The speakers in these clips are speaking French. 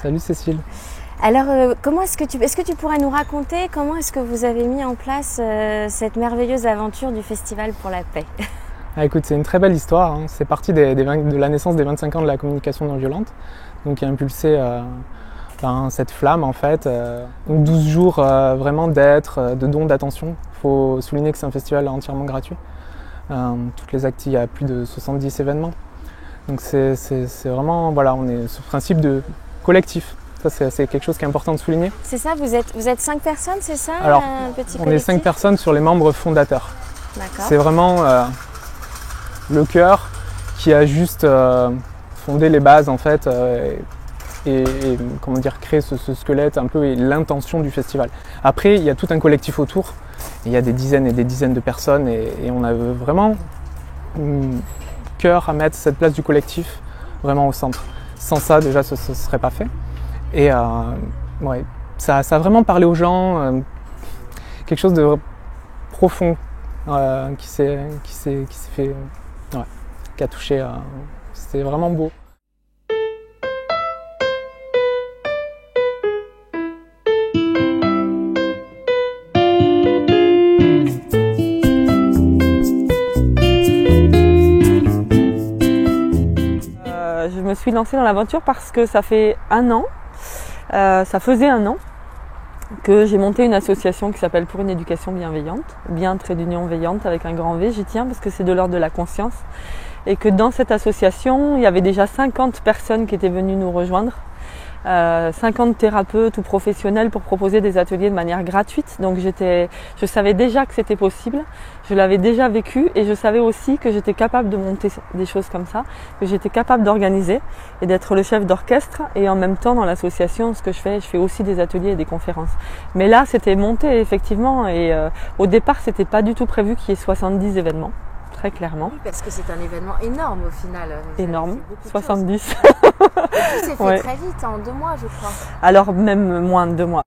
Salut Cécile. Alors, est-ce que tu pourrais nous raconter comment est-ce que vous avez mis en place cette merveilleuse aventure du Festival pour la paix? Écoute, c'est une très belle histoire. C'est parti de la naissance des 25 ans de la communication non violente, donc qui a impulsé cette flamme en fait. 12 jours vraiment d'être, de dons, d'attention. Il faut souligner que c'est un festival entièrement gratuit. Toutes les activités, il y a plus de 70 événements. Donc c'est vraiment, voilà, on est sur le principe de collectif. Ça, c'est quelque chose qui est important de souligner. C'est ça, vous êtes 5 personnes, c'est ça? Alors, un petit on est 5 personnes sur les membres fondateurs. D'accord. C'est vraiment le cœur qui a juste fondé les bases en fait et comment dire, créé ce squelette un peu et l'intention du festival. Après, il y a tout un collectif autour. Il y a des dizaines et des dizaines de personnes et on a vraiment cœur à mettre cette place du collectif vraiment au centre. Sans ça, déjà, ce ne serait pas fait. Et ouais, ça a vraiment parlé aux gens, quelque chose de profond qui s'est fait, ouais, qui a touché. C'était vraiment beau. Je me suis lancée dans l'aventure parce que ça fait ça faisait un an que j'ai monté une association qui s'appelle Pour une éducation bienveillante, bien trait d'union veillante avec un grand V, j'y tiens parce que c'est de l'ordre de la conscience. Et que dans cette association, il y avait déjà 50 personnes qui étaient venues nous rejoindre, 50 thérapeutes ou professionnels pour proposer des ateliers de manière gratuite. Donc je savais déjà que c'était possible, je l'avais déjà vécu et je savais aussi que j'étais capable de monter des choses comme ça, que j'étais capable d'organiser et d'être le chef d'orchestre. Et en même temps, dans l'association, ce que je fais aussi des ateliers et des conférences. Mais là, c'était monté effectivement et au départ, c'était pas du tout prévu qu'il y ait 70 événements. Très clairement. Oui, parce que c'est un événement énorme au final. Énorme, 70. C'est fait très vite, en 2 mois je crois. Alors même moins de 2 mois.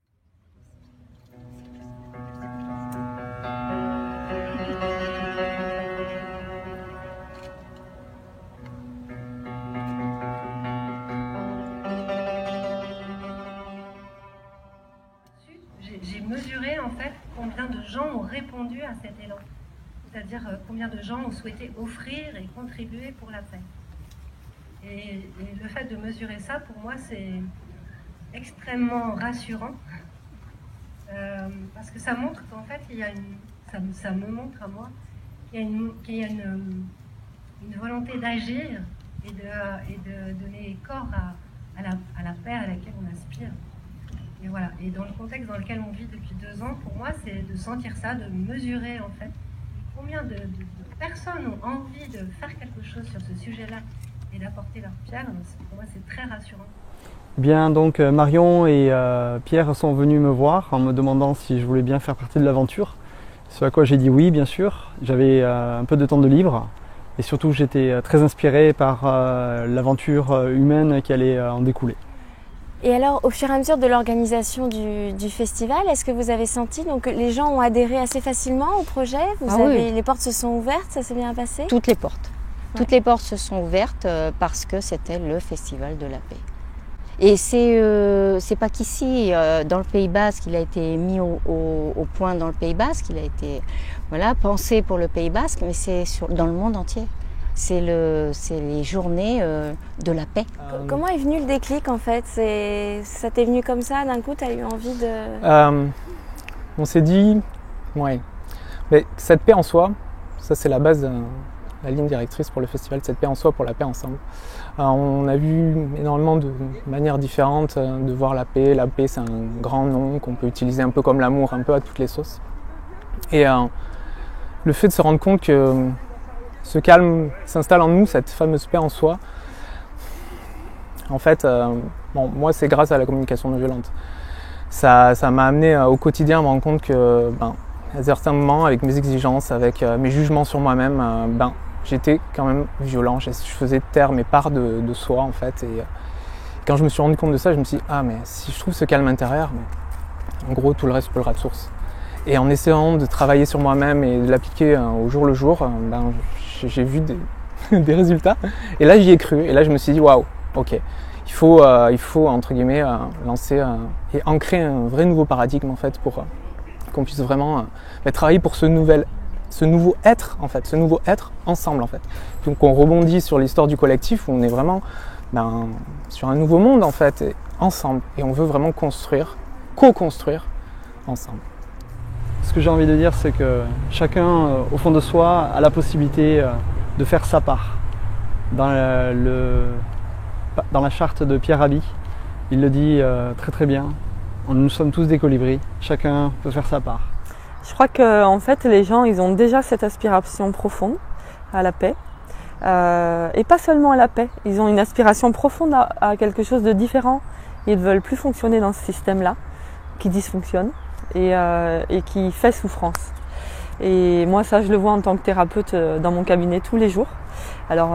J'ai mesuré en fait combien de gens ont répondu à cet élan. C'est-à-dire combien de gens ont souhaité offrir et contribuer pour la paix. Et le fait de mesurer ça, pour moi, c'est extrêmement rassurant, parce que ça montre qu'en fait, ça me montre à moi qu'il y a une volonté d'agir et de donner corps à la paix à laquelle on aspire. Et voilà. Et dans le contexte dans lequel on vit depuis 2 ans, pour moi, c'est de sentir ça, de mesurer en fait combien de personnes ont envie de faire quelque chose sur ce sujet-là et d'apporter leur pierre. Pour moi, c'est très rassurant. Bien, donc Marion et Pierre sont venus me voir en me demandant si je voulais bien faire partie de l'aventure. Ce à quoi j'ai dit oui, bien sûr. J'avais un peu de temps de libre et surtout j'étais très inspiré par l'aventure humaine qui allait en découler. Et alors, au fur et à mesure de l'organisation du festival, est-ce que vous avez senti que les gens ont adhéré assez facilement au projet? Oui. Les portes se sont ouvertes, ça s'est bien passé? Toutes les portes. Ouais. Toutes les portes se sont ouvertes parce que c'était le Festival de la paix. Et c'est pas qu'ici, dans le Pays Basque, il a été mis au point dans le Pays Basque, il a été pensé pour le Pays Basque, mais c'est dans le monde entier. C'est les journées de la paix. Comment est venu le déclic en fait? Ça t'est venu comme ça, d'un coup, tu as eu envie de... On s'est dit, ouais, mais cette paix en soi, ça c'est la base, la ligne directrice pour le festival, cette paix en soi pour la paix ensemble. On a vu énormément de manières différentes de voir la paix. La paix, c'est un grand nom qu'on peut utiliser un peu comme l'amour, un peu à toutes les sauces. Et le fait de se rendre compte que ce calme s'installe en nous, cette fameuse paix en soi. En fait, moi c'est grâce à la communication non violente. Ça m'a amené au quotidien à me rendre compte que à certains moments, avec mes exigences, avec mes jugements sur moi-même, j'étais quand même violent. Je faisais taire mes parts de soi en fait. Et quand je me suis rendu compte de ça, je me suis dit mais si je trouve ce calme intérieur, en gros tout le reste coulera de source. Et en essayant de travailler sur moi-même et de l'appliquer au jour le jour, j'ai vu des résultats. Et là, j'y ai cru. Et là, je me suis dit, waouh, ok. il faut entre guillemets lancer et ancrer un vrai nouveau paradigme en fait pour qu'on puisse vraiment travailler pour ce nouveau être en fait, ce nouveau être ensemble en fait. Donc on rebondit sur l'histoire du collectif où on est vraiment sur un nouveau monde en fait, ensemble, et on veut vraiment construire, co-construire ensemble. Ce que j'ai envie de dire, c'est que chacun, au fond de soi, a la possibilité de faire sa part. Dans la charte de Pierre Rabhi, il le dit très très bien, nous sommes tous des colibris, chacun peut faire sa part. Je crois qu'en fait, les gens, ils ont déjà cette aspiration profonde à la paix. Et pas seulement à la paix, ils ont une aspiration profonde à quelque chose de différent. Ils ne veulent plus fonctionner dans ce système-là, qui dysfonctionne et qui fait souffrance. Et moi, ça, je le vois en tant que thérapeute dans mon cabinet tous les jours. Alors,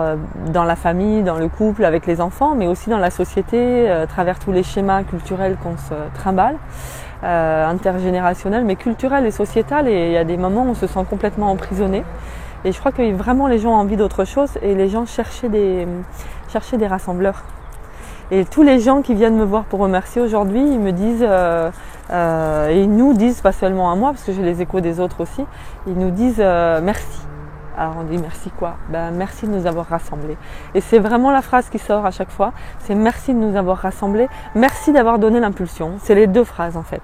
dans la famille, dans le couple, avec les enfants, mais aussi dans la société, à travers tous les schémas culturels qu'on se trimballe, intergénérationnels, mais culturels et sociétals. Et il y a des moments où on se sent complètement emprisonné. Et je crois que vraiment les gens ont envie d'autre chose et les gens cherchaient des rassembleurs. Et tous les gens qui viennent me voir pour remercier aujourd'hui, ils me disent, et ils nous disent, pas seulement à moi, parce que j'ai les échos des autres aussi, ils nous disent merci. Alors on dit merci quoi? Merci de nous avoir rassemblés. Et c'est vraiment la phrase qui sort à chaque fois, c'est merci de nous avoir rassemblés, merci d'avoir donné l'impulsion. C'est les deux phrases en fait.